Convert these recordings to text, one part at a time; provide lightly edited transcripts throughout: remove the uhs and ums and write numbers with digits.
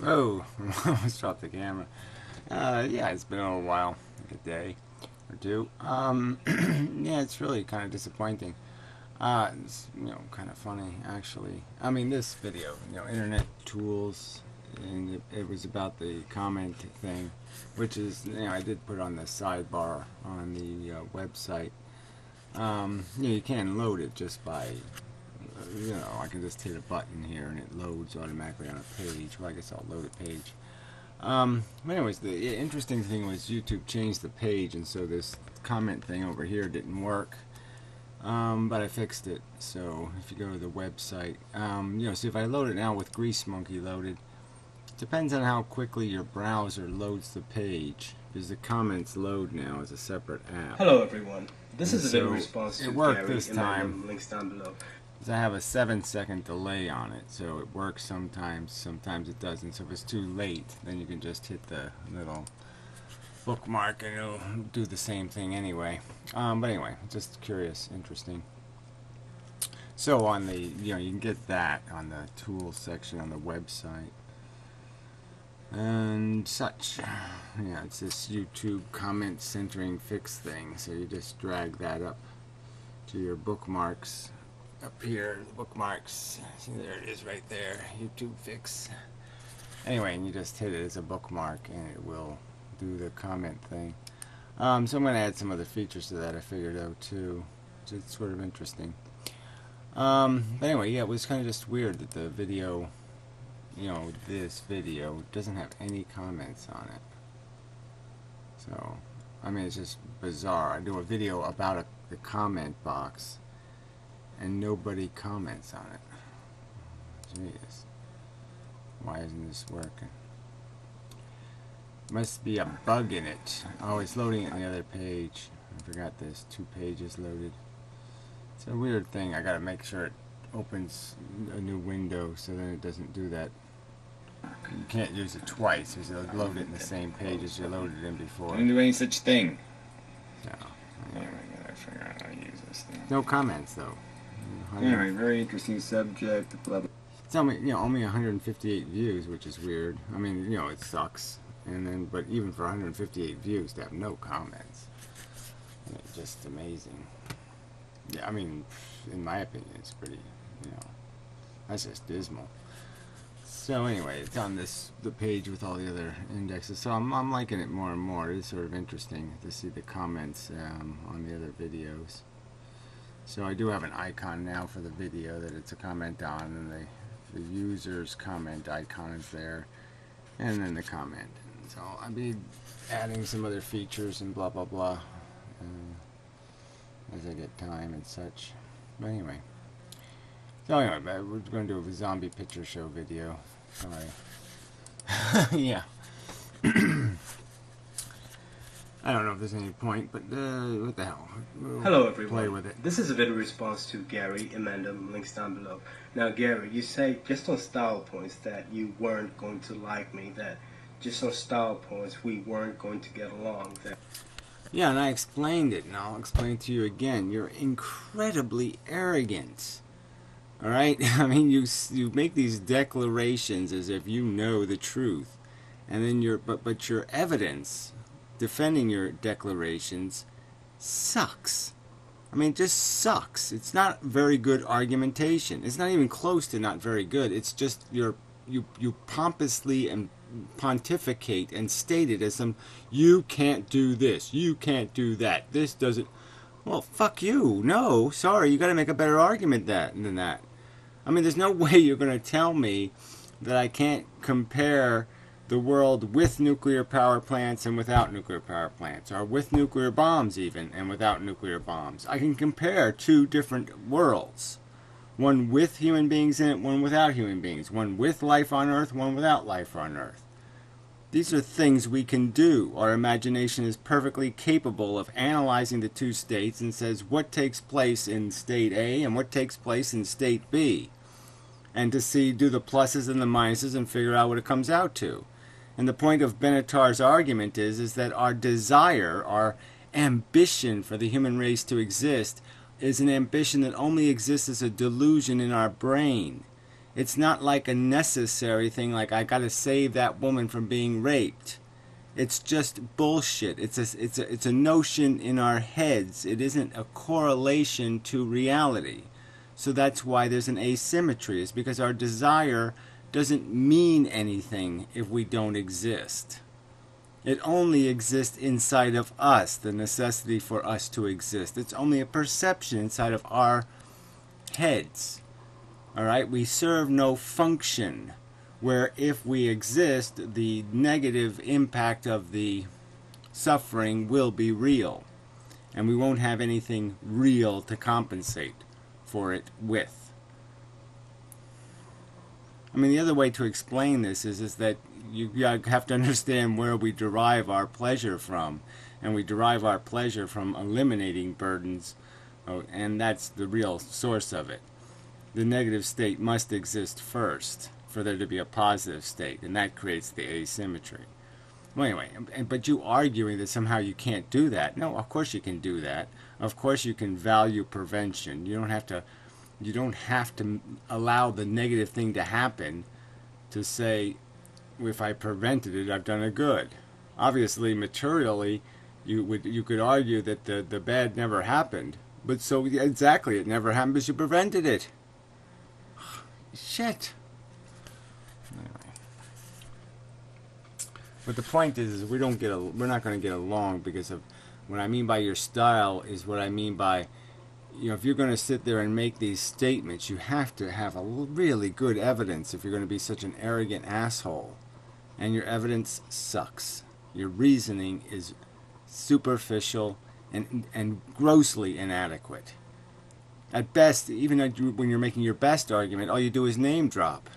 Oh, almost dropped the camera. Yeah, it's been a little while, like a day or two. Yeah, it's really kind of disappointing. It's, kind of funny, actually. I mean, this video, internet tools, and it was about the comment thing, which is, I did put on the sidebar on the website. You can load it just by I can just hit a button here and it loads automatically on a page. Well, I guess I'll load a page. But anyways, the interesting thing was YouTube changed the page, and so this comment thing over here didn't work. But I fixed it. So if you go to the website, see if I load it now with Grease Monkey loaded, depends on how quickly your browser loads the page, because the comments load now as a separate app. Hello everyone. This And is a video so response to it worked Gary this and time. links down below. I have a 7-second delay on it, so it works sometimes it doesn't. So if it's too late, then you can just hit the little bookmark and it'll do the same thing anyway. But anyway, just curious, interesting. So on the, you can get that on the tools section on the website and such. Yeah, it's this YouTube comment centering fix thing, so you just drag that up to your bookmarks. Up here, the bookmarks. See, there it is right there. YouTube fix. Anyway, and you just hit it as a bookmark and it will do the comment thing. So I'm going to add some other features to that, I figured out too. It's sort of interesting. But anyway, yeah, it was kind of just weird that the video, this video doesn't have any comments on it. So, I mean, it's just bizarre. I do a video about the comment box and nobody comments on it. Jeez. Why isn't this working? Must be a bug in it. Oh, it's loading it in the other page. I forgot there's 2 pages loaded. It's a weird thing. I gotta make sure it opens a new window so then it doesn't do that. You can't use it twice because it'll load it in the same page as you loaded it in before. Don't do any such thing. No. Anyway, I gotta figure out how to use this thing. No comments though. Anyway, very interesting subject. Blah, blah. It's only, only 158 views, which is weird. I mean, it sucks. And then, but even for 158 views, to have no comments, it's just amazing. Yeah, I mean, in my opinion, it's pretty, that's just dismal. So anyway, it's on the page with all the other indexes. So I'm liking it more and more. It is sort of interesting to see the comments on the other videos. So I do have an icon now for the video that it's a comment on, and the user's comment icon is there, and then the comment. And so I'll be adding some other features and blah blah blah as I get time and such. But anyway, so anyway, we're going to do a zombie picture show video. Sorry. Yeah. I don't know if there's any point, but what the hell? Hello everyone. Play with it. This is a video response to Gary and links down below. Now Gary, you say just on style points that you weren't going to like me, that just on style points we weren't going to get along. Yeah, and I explained it, and I'll explain it to you again. You're incredibly arrogant. All right? I mean, you make these declarations as if you know the truth, and then but your evidence defending your declarations sucks. I mean, it just sucks. It's not very good argumentation. It's not even close to not very good. It's just you pompously and pontificate and state it as some, you can't do this, you can't do that, this doesn't. Well, fuck you. No, sorry, you got to make a better argument than that. I mean, there's no way you're going to tell me that I can't compare the world with nuclear power plants and without nuclear power plants, or with nuclear bombs even and without nuclear bombs. I can compare 2 different worlds. One with human beings in it, one without human beings. One with life on Earth, one without life on Earth. These are things we can do. Our imagination is perfectly capable of analyzing the 2 states and says what takes place in state A and what takes place in state B. And to do the pluses and the minuses and figure out what it comes out to. And the point of Benatar's argument is that our desire, our ambition for the human race to exist is an ambition that only exists as a delusion in our brain. It's not like a necessary thing, like I gotta save that woman from being raped. It's just bullshit. It's a notion in our heads. It isn't a correlation to reality. So that's why there's an asymmetry. It's because our desire doesn't mean anything if we don't exist. It only exists inside of us, the necessity for us to exist. It's only a perception inside of our heads. Alright? We serve no function. Where if we exist, the negative impact of the suffering will be real. And we won't have anything real to compensate for it with. I mean, the other way to explain this is that you have to understand where we derive our pleasure from. And we derive our pleasure from eliminating burdens, and that's the real source of it. The negative state must exist first for there to be a positive state, and that creates the asymmetry. Well, anyway, but you arguing that somehow you can't do that. No, of course you can do that. Of course you can value prevention. You don't have to allow the negative thing to happen to say, if I prevented it, I've done a good. Obviously, materially, you could argue that the bad never happened. But so exactly, it never happened because you prevented it. Shit. But the point is we're not going to get along because of what I mean by your style is what I mean by, if you're going to sit there and make these statements, you have to have a really good evidence if you're going to be such an arrogant asshole. And your evidence sucks. Your reasoning is superficial and grossly inadequate. At best, even when you're making your best argument, all you do is name drop.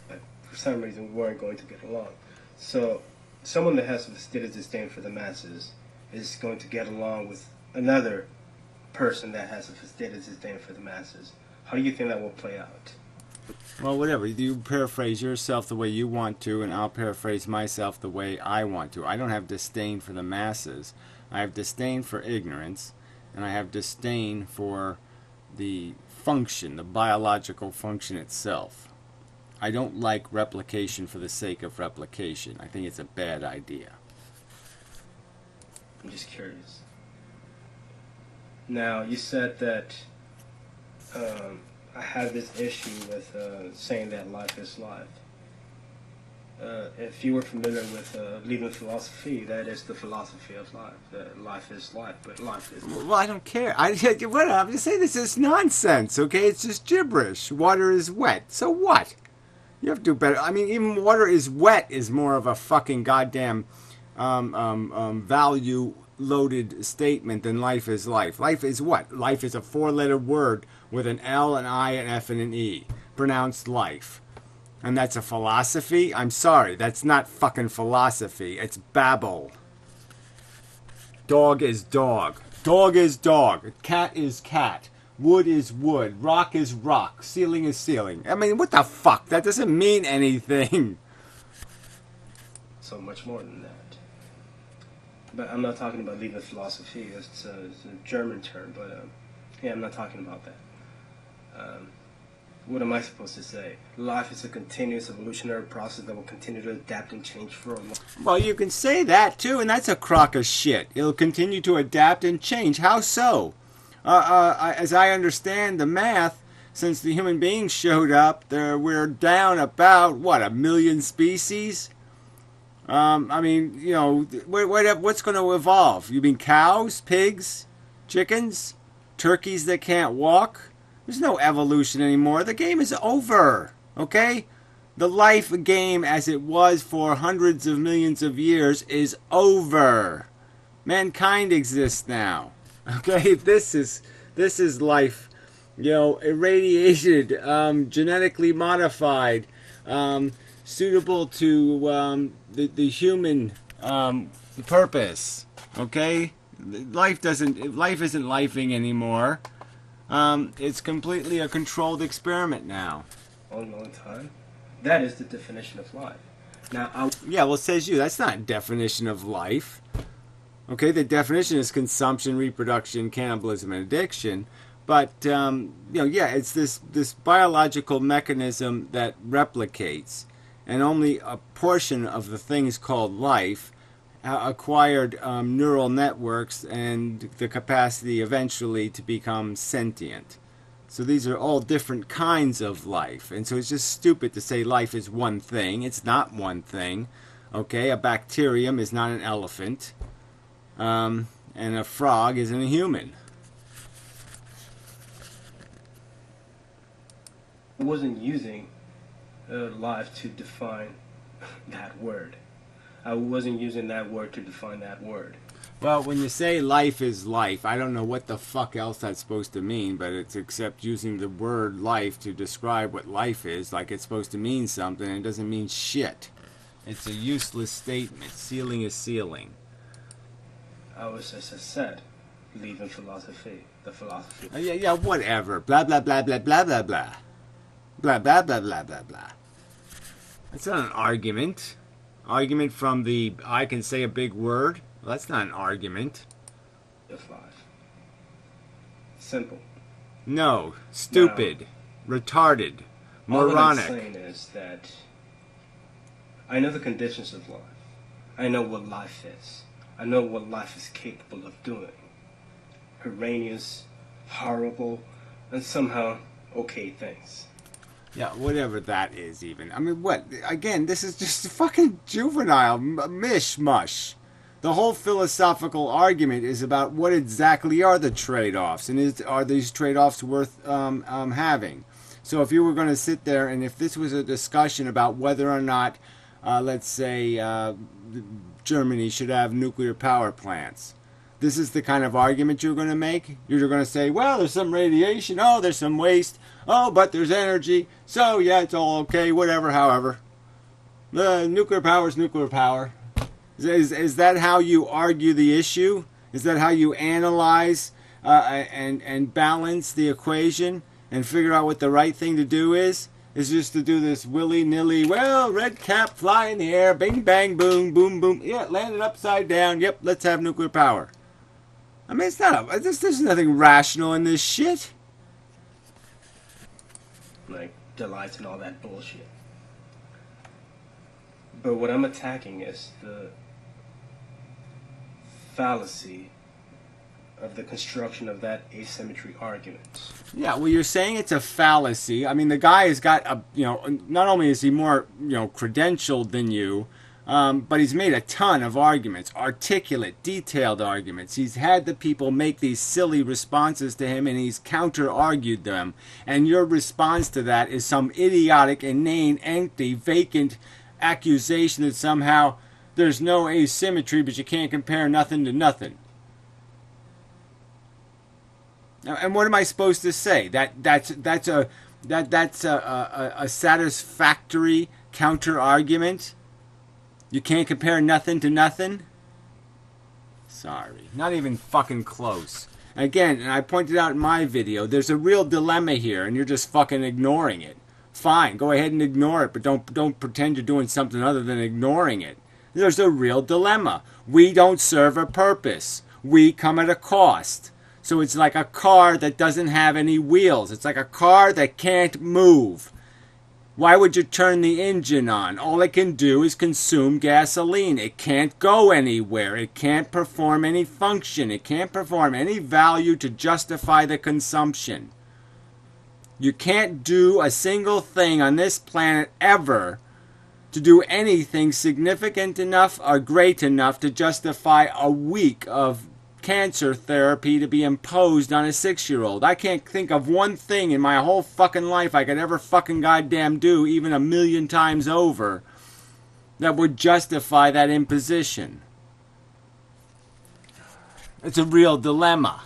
For some reason, we weren't going to get along. So, someone that has a fastidious disdain for the masses is going to get along with another person that has a fastidious disdain for the masses. How do you think that will play out? Well, whatever. You paraphrase yourself the way you want to, and I'll paraphrase myself the way I want to. I don't have disdain for the masses. I have disdain for ignorance, and I have disdain for the function, the biological function itself. I don't like replication for the sake of replication. I think it's a bad idea. I'm just curious. Now, you said that I have this issue with saying that life is life. If you were familiar with Lebensphilosophie, that is the philosophy of life. That life is life, but life is life. Well, I don't care. I'm just saying this is nonsense, okay? It's just gibberish. Water is wet. So what? You have to do better. I mean, even water is wet is more of a fucking goddamn value-loaded statement than life is life. Life is what? Life is a four-letter word with an L, an I, an F, and an E. Pronounced life. And that's a philosophy? I'm sorry, that's not fucking philosophy. It's babble. Dog is dog. Dog is dog. Cat is cat. Wood is wood. Rock is rock. Ceiling is ceiling. I mean, what the fuck? That doesn't mean anything. So much more than that. But I'm not talking about Lebensphilosophie. It's a German term, but yeah, I'm not talking about that. What am I supposed to say? Life is a continuous evolutionary process that will continue to adapt and change for a long time. Well, you can say that too, and that's a crock of shit. It'll continue to adapt and change. How so? As I understand the math, since the human beings showed up, we're down about, 1 million species? I mean, what's going to evolve? You mean cows, pigs, chickens, turkeys that can't walk? There's no evolution anymore. The game is over, okay? The life game as it was for hundreds of millions of years is over. Mankind exists now, okay? This is life, irradiated, genetically modified, suitable to the human purpose, okay? Life isn't lifing anymore. It's completely a controlled experiment now. A long time. That is the definition of life. Now, yeah, well, it says you. That's not a definition of life. Okay, the definition is consumption, reproduction, cannibalism, and addiction. But yeah, it's this biological mechanism that replicates, and only a portion of the things called life acquired neural networks and the capacity eventually to become sentient. So these are all different kinds of life, and so it's just stupid to say life is one thing. It's not one thing. Okay, a bacterium is not an elephant, and a frog isn't a human. I wasn't using life to define that word. I wasn't using that word to define that word. Well, when you say life is life, I don't know what the fuck else that's supposed to mean, but it's except using the word life to describe what life is, like it's supposed to mean something, and it doesn't mean shit. It's a useless statement. Ceiling is ceiling. I was, as I said, Lebensphilosophie, the philosophy. Yeah, whatever. Blah, blah, blah, blah, blah, blah, blah. Blah, blah, blah, blah, blah, blah. That's not an argument. Argument from the I can say a big word? Well, that's not an argument. Of life. Simple. No. Stupid. Retarded. Moronic. All I'm saying is that I know the conditions of life. I know what life is. I know what life is capable of doing. Horrendous, horrible, and somehow okay things. Yeah, whatever that is even. I mean, what? Again, this is just fucking juvenile mishmash. The whole philosophical argument is about what exactly are the trade-offs, and are these trade-offs worth having? So if you were going to sit there, and if this was a discussion about whether or not, let's say, Germany should have nuclear power plants, this is the kind of argument you're going to make? You're going to say, well, there's some radiation, oh, there's some waste, oh, but there's energy, so yeah, it's all okay, whatever, however. Nuclear power is nuclear power. Is that how you argue the issue? Is that how you analyze and balance the equation and figure out what the right thing to do is? Is just to do this willy-nilly, well, red cap, fly in the air, bing, bang, boom, boom, boom, yeah, landed upside down, yep, let's have nuclear power. I mean, there's nothing rational in this shit. Like delights and all that bullshit. But what I'm attacking is the fallacy of the construction of that asymmetry argument. Yeah, well, you're saying it's a fallacy. I mean, the guy has got not only is he more, credentialed than you, but he's made a ton of arguments, articulate, detailed arguments. He's had the people make these silly responses to him, and he's counter-argued them. And your response to that is some idiotic, inane, empty, vacant accusation that somehow there's no asymmetry, but you can't compare nothing to nothing. And what am I supposed to say? That's a satisfactory counter-argument? You can't compare nothing to nothing? Sorry. Not even fucking close. Again, and I pointed out in my video, there's a real dilemma here, and you're just fucking ignoring it. Fine, go ahead and ignore it, but don't pretend you're doing something other than ignoring it. There's a real dilemma. We don't serve a purpose. We come at a cost. So it's like a car that doesn't have any wheels. It's like a car that can't move. Why would you turn the engine on? All it can do is consume gasoline. It can't go anywhere. It can't perform any function. It can't perform any value to justify the consumption. You can't do a single thing on this planet ever to do anything significant enough or great enough to justify a week of cancer therapy to be imposed on a 6-year-old. I can't think of one thing in my whole fucking life I could ever fucking goddamn do, even 1,000,000 times over, that would justify that imposition. It's a real dilemma.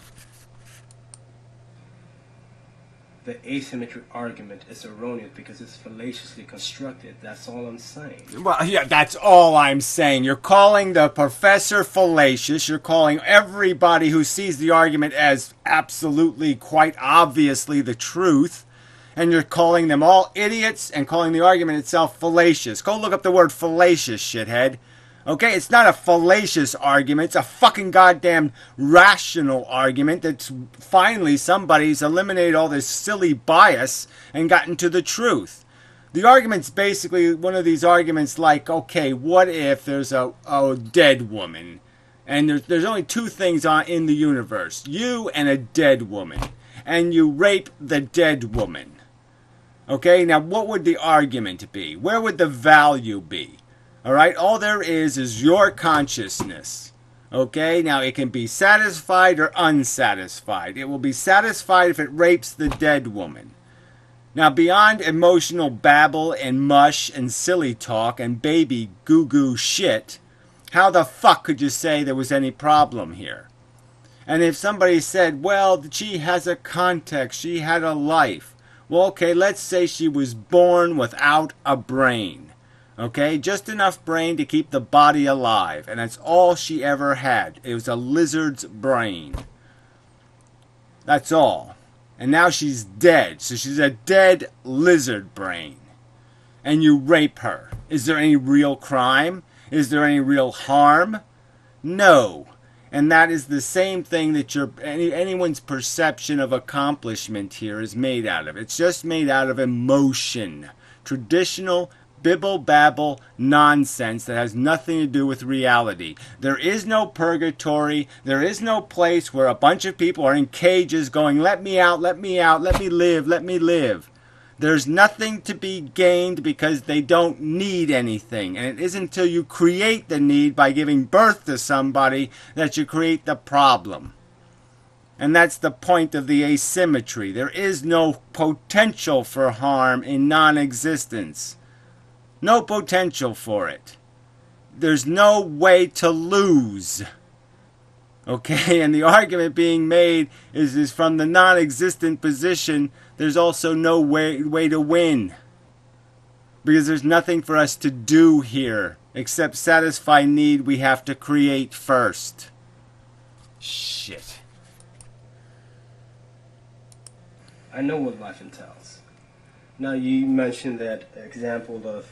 The asymmetry argument is erroneous because it's fallaciously constructed. That's all I'm saying. Well, yeah, that's all I'm saying. You're calling the professor fallacious. You're calling everybody who sees the argument as absolutely, quite obviously the truth. And you're calling them all idiots and calling the argument itself fallacious. Go look up the word fallacious, shithead. Okay, it's not a fallacious argument. It's a fucking goddamn rational argument that's finally somebody's eliminated all this silly bias and gotten to the truth. The argument's basically one of these arguments like, okay, what if there's a dead woman? And there's only two things in the universe, you and a dead woman. And you rape the dead woman. Okay, now what would the argument be? Where would the value be? Alright, all there is your consciousness. Okay, now it can be satisfied or unsatisfied. It will be satisfied if it rapes the dead woman. Now, beyond emotional babble and mush and silly talk and baby goo-goo shit, how the fuck could you say there was any problem here? And if somebody said, well, she has a context, she had a life. Well, okay, let's say she was born without a brain. Okay, just enough brain to keep the body alive. And that's all she ever had. It was a lizard's brain. That's all. And now she's dead. So she's a dead lizard brain. And you rape her. Is there any real crime? Is there any real harm? No. And that is the same thing that anyone's perception of accomplishment here is made out of. It's just made out of emotion. Traditional bibble-babble nonsense that has nothing to do with reality. There is no purgatory. There is no place where a bunch of people are in cages going, let me out, let me out, let me live, let me live. There's nothing to be gained because they don't need anything. And it isn't until you create the need by giving birth to somebody that you create the problem. And that's the point of the asymmetry. There is no potential for harm in non-existence. No potential for it. There's no way to lose. Okay, and the argument being made is from the non-existent position, there's also no way to win. Because there's nothing for us to do here except satisfy need we have to create first. Shit. I know what life entails. Now, you mentioned that example of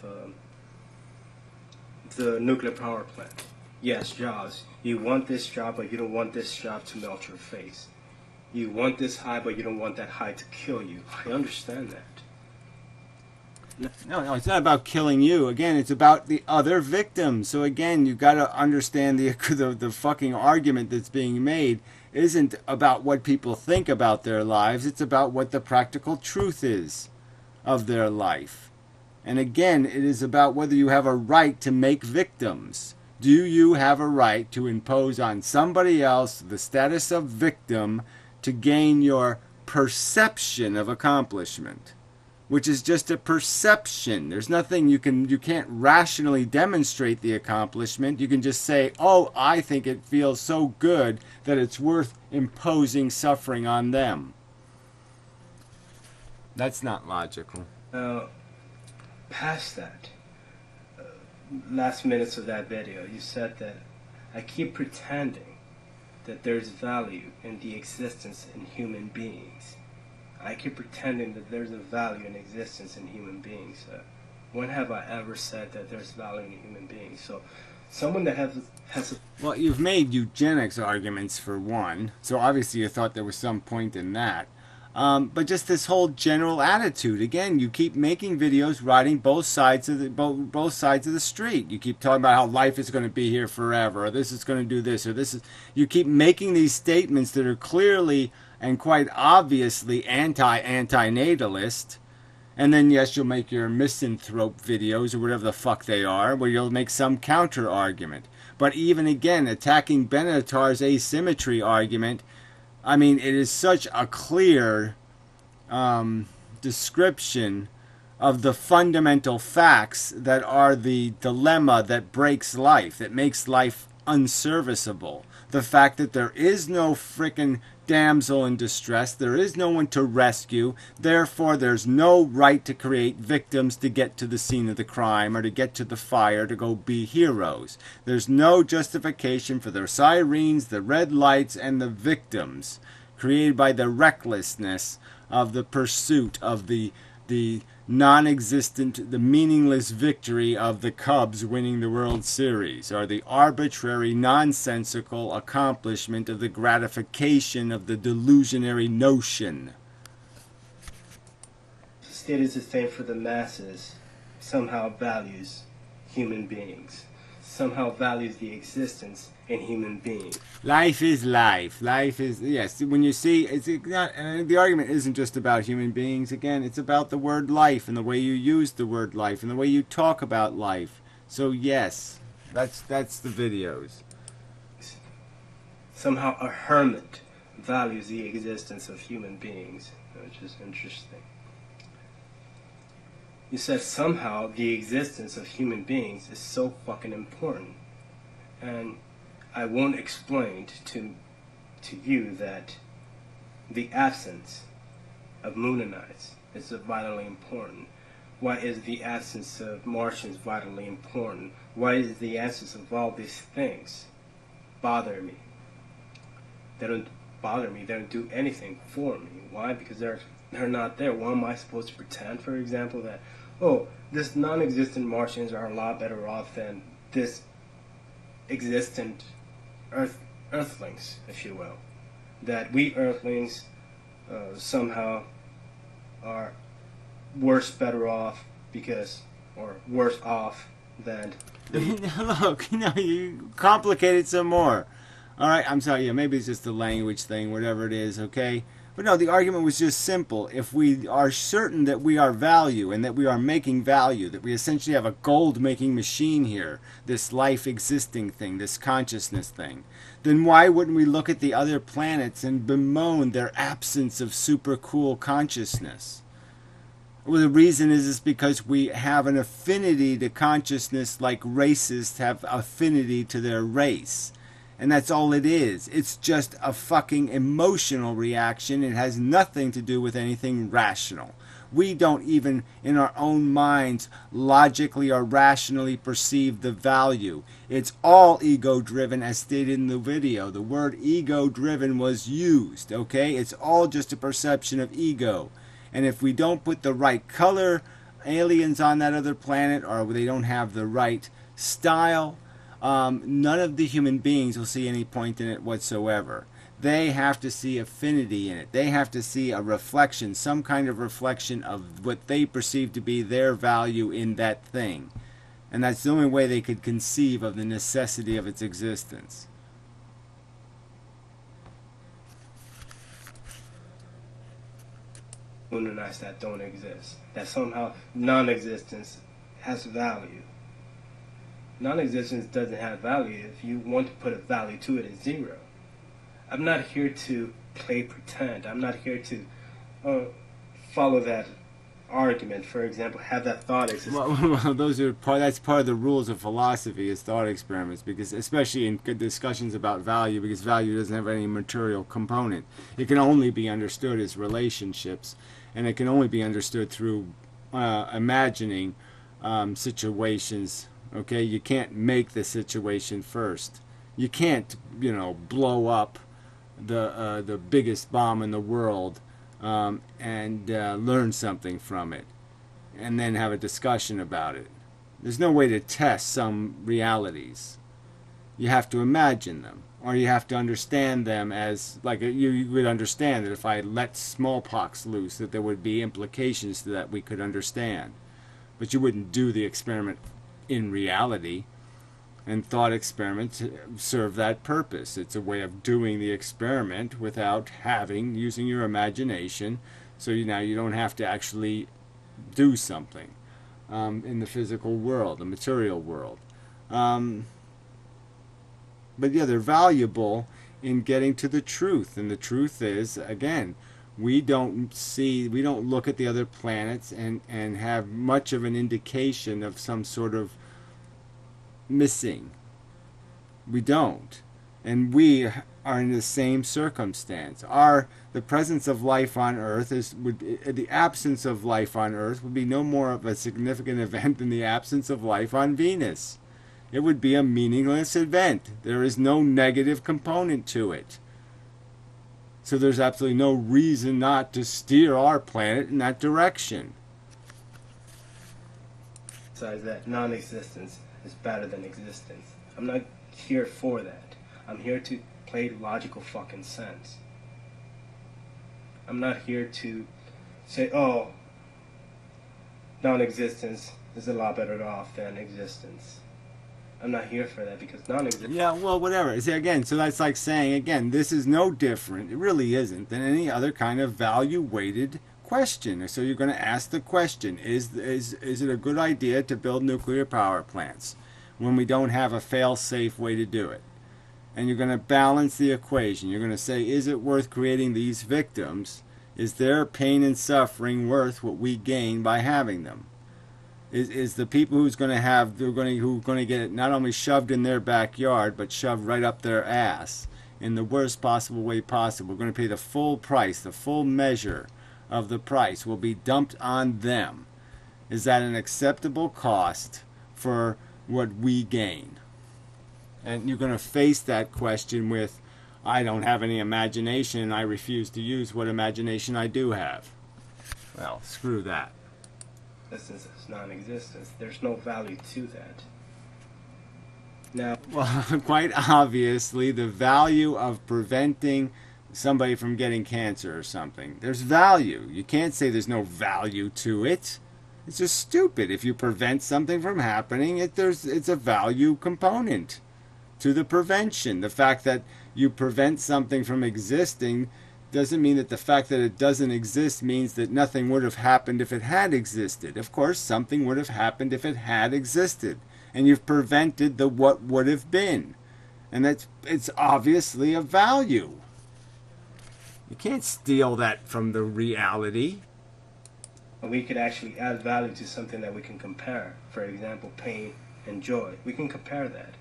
the nuclear power plant. Yes, jobs. You want this job, but you don't want this job to melt your face. You want this high, but you don't want that high to kill you. I understand that. No, it's not about killing you. Again, it's about the other victims. So again, you've got to understand the fucking argument that's being made isn't about what people think about their lives. It's about what the practical truth is of their life. And again, it is about whether you have a right to make victims. Do you have a right to impose on somebody else the status of victim to gain your perception of accomplishment? Which is just a perception. There's nothing you can't rationally demonstrate the accomplishment. You can just say, oh, I think it feels so good that it's worth imposing suffering on them. That's not logical. Past that, last minutes of that video, you said that I keep pretending that there's value in the existence in human beings. I keep pretending that there's a value in existence in human beings. When have I ever said that there's value in human beings? So, someone that has a... Well, you've made eugenics arguments for one, so obviously you thought there was some point in that. But just this whole general attitude. Again, you keep making videos riding both sides of the street. You keep talking about how life is going to be here forever, or this is going to do this, or this is... You keep making these statements that are clearly and quite obviously anti-natalist. And then, yes, you'll make your misanthrope videos, or whatever the fuck they are, where you'll make some counter-argument. But even again, attacking Benatar's asymmetry argument, I mean, it is such a clear description of the fundamental facts that are the dilemma that breaks life, that makes life unserviceable. The fact that there is no frickin' damsel in distress, there is no one to rescue, therefore there's no right to create victims to get to the scene of the crime or to get to the fire to go be heroes. There's no justification for the sirens, the red lights, and the victims created by the recklessness of the pursuit of the the non-existent, the meaningless victory of the Cubs winning the World Series, or the arbitrary, nonsensical accomplishment of the gratification of the delusionary notion. The state is the same for the masses, somehow values human beings, somehow values the existence in human beings. Life is life. Life is, yes, when you see, it's not, the argument isn't just about human beings, again, it's about the word life and the way you use the word life and the way you talk about life. So yes, that's the videos. Somehow a hermit values the existence of human beings, which is interesting. You said somehow the existence of human beings is so fucking important. And I won't explain to you that the absence of Moonanites is vitally important. Why is the absence of Martians vitally important? Why is the absence of all these things bother me? They don't bother me. They don't do anything for me. Why? Because they're not there. Why am I supposed to pretend, for example, that, oh, this non-existent Martians are a lot better off than this existent Earthlings, if you will? That we Earthlings somehow are better off because, or worse off than... Look, you complicate it some more. All right, I'm sorry, yeah, maybe it's just a language thing, whatever it is, okay? But no, the argument was just simple. If we are certain that we are value and that we are making value, that we essentially have a gold-making machine here, this life-existing thing, this consciousness thing, then why wouldn't we look at the other planets and bemoan their absence of super cool consciousness? Well, the reason is because we have an affinity to consciousness like racists have affinity to their race. And that's all it is. It's just a fucking emotional reaction. It has nothing to do with anything rational. We don't even, in our own minds, logically or rationally perceive the value. It's all ego-driven, as stated in the video. The word ego-driven was used, okay? It's all just a perception of ego. And if we don't put the right color aliens on that other planet, or they don't have the right style, none of the human beings will see any point in it whatsoever. They have to see affinity in it. They have to see a reflection, some kind of reflection of what they perceive to be their value in that thing. And that's the only way they could conceive of the necessity of its existence. Moonanites that don't exist. That somehow non-existence has value. Non-existence doesn't have value. If you want to put a value to it, it's zero. I'm not here to play pretend. I'm not here to follow that argument. For example, have that thought exist. Well, that's part of the rules of philosophy is thought experiments, because especially in discussions about value, because value doesn't have any material component. It can only be understood as relationships, and it can only be understood through imagining situations. Okay, you can't make the situation first. You can't, blow up the biggest bomb in the world and learn something from it, and then have a discussion about it. There's no way to test some realities. You have to imagine them, or you have to understand them as, like, you would understand that if I let smallpox loose, that there would be implications to that we could understand. But you wouldn't do the experiment in reality, and thought experiments serve that purpose. It's a way of doing the experiment without using your imagination, so now you don't have to actually do something in the physical world, the material world. But yeah, they're valuable in getting to the truth, and the truth is, again, we don't look at the other planets and have much of an indication of some sort of missing. We don't. And we are in the same circumstance. The presence of life on Earth the absence of life on Earth would be no more of a significant event than the absence of life on Venus. It would be a meaningless event. There is no negative component to it. So there's absolutely no reason not to steer our planet in that direction. that non-existence is better than existence. I'm not here for that. I'm here to play logical fucking sense. I'm not here to say, oh, non-existence is a lot better off than existence. I'm not here for that because non-existence... Yeah, well, whatever. See, again, so that's like saying, again, this is no different, it really isn't, than any other kind of value-weighted question. So you're going to ask the question, is it a good idea to build nuclear power plants when we don't have a fail-safe way to do it? And you're going to balance the equation. You're going to say, is it worth creating these victims? Is their pain and suffering worth what we gain by having them? Is the people who are going to get it not only shoved in their backyard, but shoved right up their ass in the worst possible way possible? We're going to pay the full price, the full measure of the price will be dumped on them. Is that an acceptable cost for what we gain? And you're going to face that question with, I don't have any imagination and I refuse to use what imagination I do have. Well, screw that. Existence is non-existence. There's no value to that. Now, well, quite obviously, the value of preventing somebody from getting cancer or something, there's value. You can't say there's no value to it. It's just stupid. If you prevent something from happening, it's a value component to the prevention. The fact that you prevent something from existing doesn't mean that the fact that it doesn't exist means that nothing would have happened if it had existed. Of course, something would have happened if it had existed. And you've prevented the what would have been. And it's obviously a value. You can't steal that from the reality. We could actually add value to something that we can compare. For example, pain and joy. We can compare that.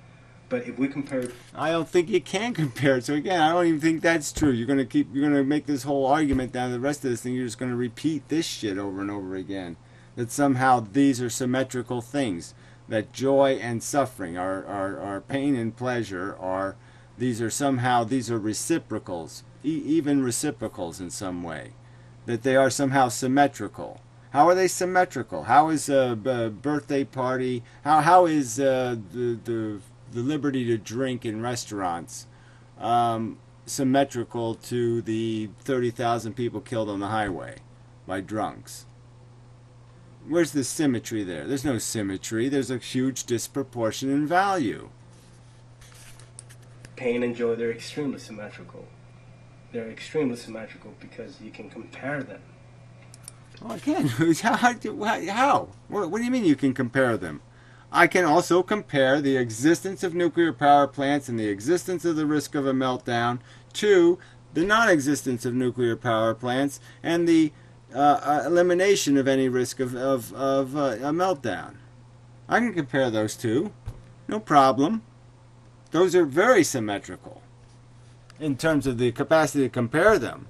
But if we compare... I don't think you can compare it. So again, I don't even think that's true. You're going to make this whole argument down the rest of this thing. You're just going to repeat this shit over and over again. That somehow these are symmetrical things. That joy and suffering are pain and pleasure these are reciprocals. Even reciprocals in some way. That they are somehow symmetrical. How are they symmetrical? How is a birthday party? How is the liberty to drink in restaurants symmetrical to the 30,000 people killed on the highway by drunks? Where's the symmetry there? There's no symmetry. There's a huge disproportion in value. Pain and joy, they're extremely symmetrical. They're extremely symmetrical because you can compare them. Well, again, how? What do you mean you can compare them? I can also compare the existence of nuclear power plants and the existence of the risk of a meltdown to the non-existence of nuclear power plants and the elimination of any risk of a meltdown. I can compare those two. No problem. Those are very symmetrical in terms of the capacity to compare them.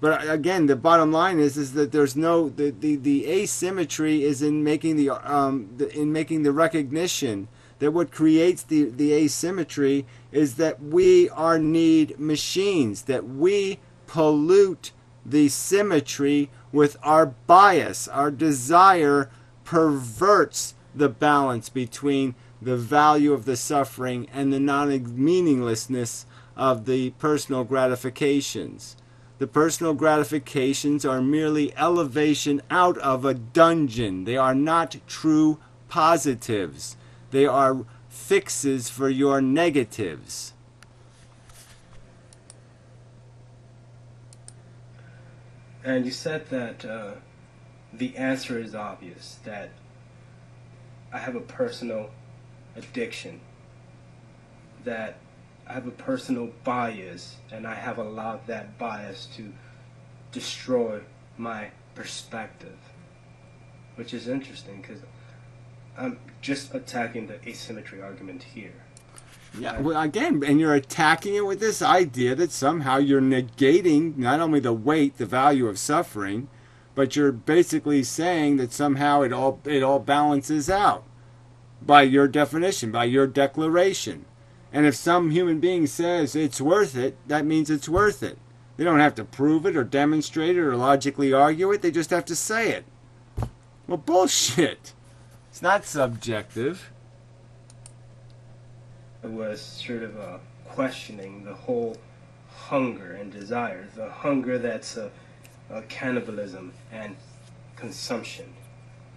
But again, the bottom line is that there's no the asymmetry is in making the recognition that what creates the asymmetry is that we are need machines, that we pollute the symmetry with our bias. Our desire perverts the balance between the value of the suffering and the non-meaninglessness of the personal gratifications. The personal gratifications are merely elevation out of a dungeon. They are not true positives. They are fixes for your negatives. And you said that the answer is obvious, that I have a personal addiction, that I have a personal bias, and I have allowed that bias to destroy my perspective, which is interesting because I'm just attacking the asymmetry argument here. Yeah, well, again, and you're attacking it with this idea that somehow you're negating not only the weight, the value of suffering, but you're basically saying that somehow it all balances out by your definition, by your declaration. And if some human being says it's worth it, that means it's worth it. They don't have to prove it or demonstrate it or logically argue it. They just have to say it. Well, bullshit. It's not subjective. It was sort of questioning the whole hunger and desire, the hunger that's cannibalism and consumption,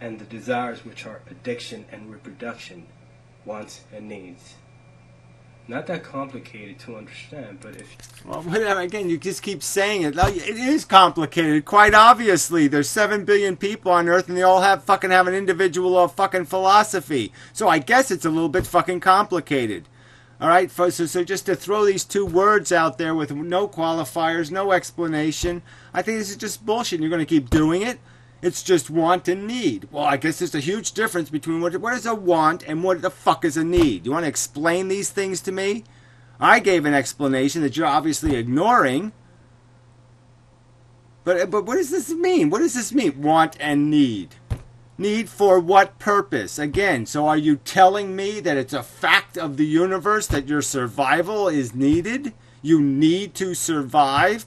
and the desires which are addiction and reproduction, wants and needs. Not that complicated to understand, but if... Well, whatever, again, you just keep saying it. It is complicated, quite obviously. There's 7 billion people on Earth, and they all have an individual fucking philosophy. So I guess it's a little bit fucking complicated. All right, so just to throw these two words out there with no qualifiers, no explanation, I think this is just bullshit. You're going to keep doing it. It's just want and need. Well, I guess there's a huge difference between what is a want and what the fuck is a need. You want to explain these things to me? I gave an explanation that you're obviously ignoring. But what does this mean? What does this mean? Want and need. Need for what purpose? Again, so are you telling me that it's a fact of the universe that your survival is needed? You need to survive?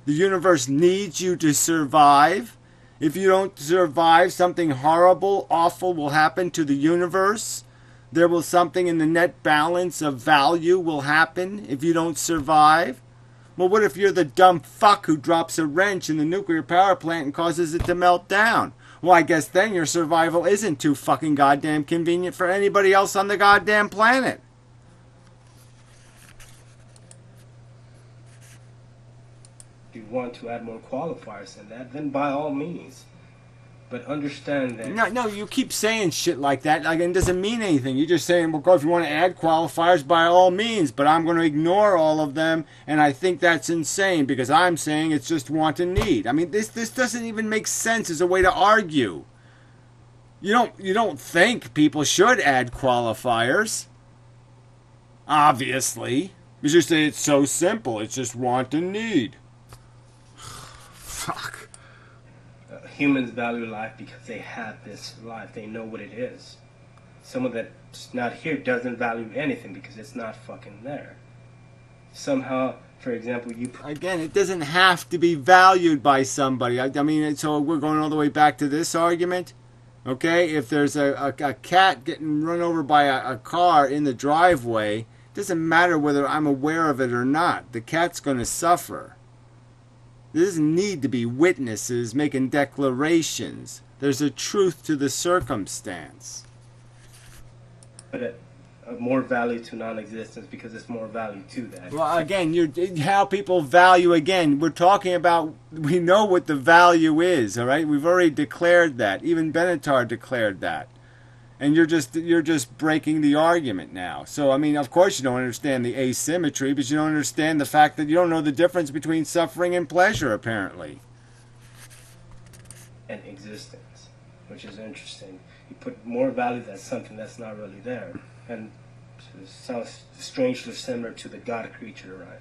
The universe needs you to survive? If you don't survive, something horrible, awful will happen to the universe? There will something in the net balance of value will happen if you don't survive? Well, what if you're the dumb fuck who drops a wrench in the nuclear power plant and causes it to melt down? Well, I guess then your survival isn't too fucking goddamn convenient for anybody else on the goddamn planet. If you want to add more qualifiers than that, then by all means. But understand that... No, you keep saying shit like that. Like, it doesn't mean anything. You're just saying, well, if you want to add qualifiers, by all means. But I'm going to ignore all of them, and I think that's insane because I'm saying it's just want and need. I mean, this doesn't even make sense as a way to argue. You don't think people should add qualifiers. Obviously. You just say it's so simple. It's just want and need. Fuck. Humans value life because they have this life. They know what it is. Someone that's not here doesn't value anything because it's not fucking there. Somehow, for example, Again, it doesn't have to be valued by somebody. I mean, so we're going all the way back to this argument. Okay? If there's a cat getting run over by a car in the driveway, it doesn't matter whether I'm aware of it or not. The cat's going to suffer. There doesn't need to be witnesses making declarations. There's a truth to the circumstance. But more value to non-existence because it's more value to that. Well, again, how people value, again, we're talking about, we know what the value is, all right? We've already declared that. Even Benatar declared that. And you're just breaking the argument now. So, I mean, of course you don't understand the asymmetry, but you don't understand the fact that you don't know the difference between suffering and pleasure, apparently. And existence, which is interesting. You put more value on something that's not really there. And it sounds strangely similar to the God creature, right?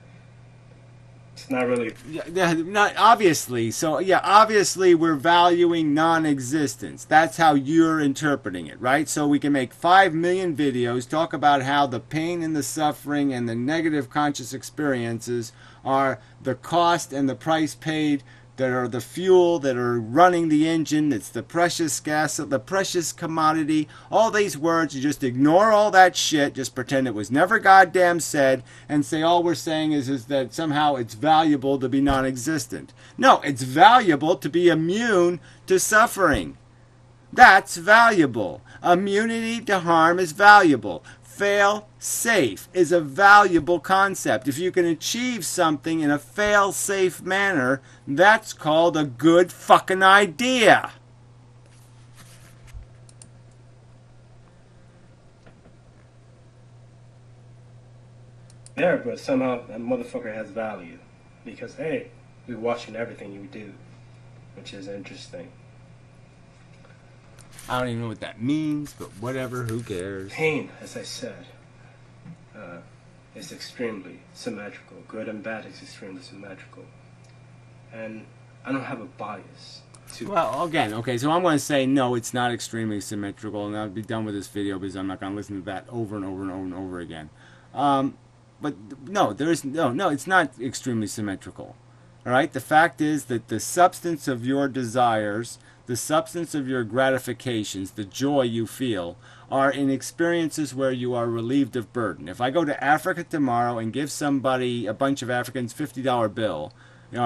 It's not really... Yeah, not obviously. So, yeah, obviously we're valuing non-existence. That's how you're interpreting it, right? So we can make 5 million videos, talk about how the pain and the suffering and the negative conscious experiences are the cost and the price paid, that are the fuel, that are running the engine, it's the precious gas, the precious commodity, all these words. You just ignore all that shit, just pretend it was never goddamn said, and say all we're saying is that somehow it's valuable to be non-existent. No, it's valuable to be immune to suffering. That's valuable. Immunity to harm is valuable. Fail-safe is a valuable concept. If you can achieve something in a fail-safe manner, that's called a good fucking idea. There, but somehow that motherfucker has value. Because, hey, we're watching everything you do, which is interesting. I don't even know what that means, but whatever, who cares? Pain, as I said, is extremely symmetrical. Good and bad is extremely symmetrical. And I don't have a bias to... Well, again, okay, so I'm going to say no, it's not extremely symmetrical, and I'll be done with this video because I'm not going to listen to that over and over and over and over again. But no, it's not extremely symmetrical. All right? The fact is that the substance of your desires, the substance of your gratifications, the joy you feel, are in experiences where you are relieved of burden. If I go to Africa tomorrow and give somebody, a bunch of Africans, $50 bill,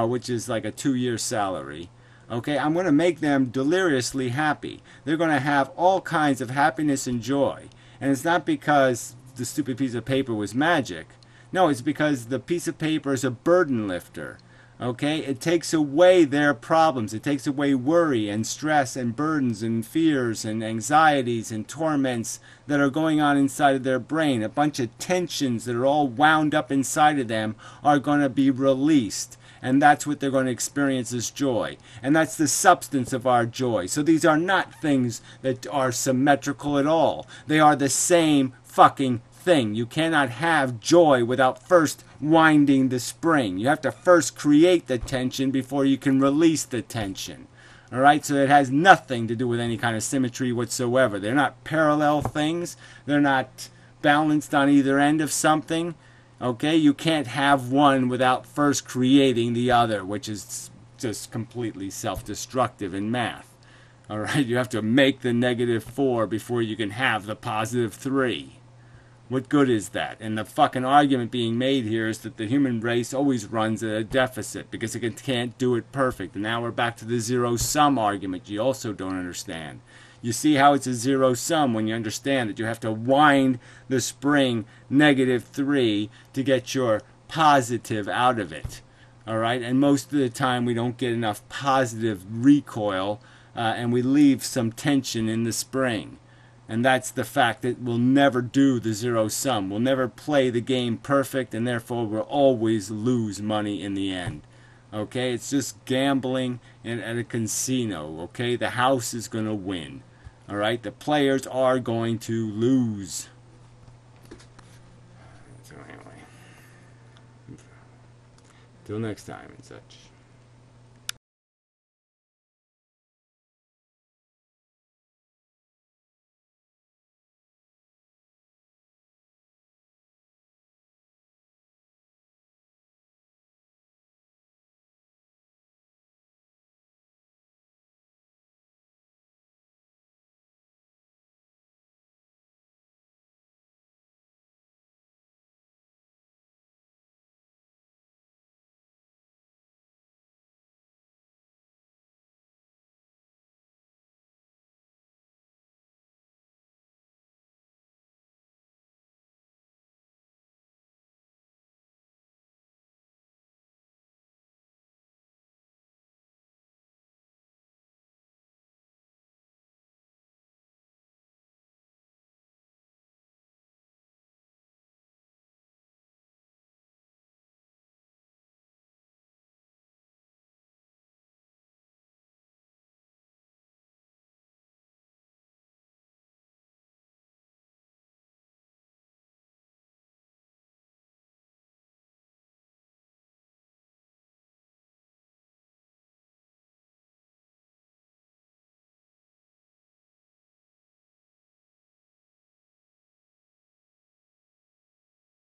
which is like a 2-year salary, okay, I'm going to make them deliriously happy. They're going to have all kinds of happiness and joy. And it's not because the stupid piece of paper was magic. No, it's because the piece of paper is a burden lifter. Okay, it takes away their problems. It takes away worry and stress and burdens and fears and anxieties and torments that are going on inside of their brain. A bunch of tensions that are all wound up inside of them are going to be released. And that's what they're going to experience as joy. And that's the substance of our joy. So these are not things that are symmetrical at all. They are the same fucking thing. You cannot have joy without first winding the spring. You have to first create the tension before you can release the tension. All right, so it has nothing to do with any kind of symmetry whatsoever. They're not parallel things. They're not balanced on either end of something. Okay, you can't have one without first creating the other, which is just completely self-destructive in math. All right, you have to make the -4 before you can have the +3. What good is that? And the fucking argument being made here is that the human race always runs at a deficit because it can't do it perfect. And now we're back to the zero-sum argument you also don't understand. You see how it's a zero-sum when you understand that you have to wind the spring -3 to get your positive out of it. All right? And most of the time we don't get enough positive recoil and we leave some tension in the spring. And that's the fact that we'll never do the zero-sum. We'll never play the game perfect, and therefore we'll always lose money in the end. Okay? It's just gambling at a casino. Okay? The house is going to win. All right? The players are going to lose. So anyway. Till next time and such.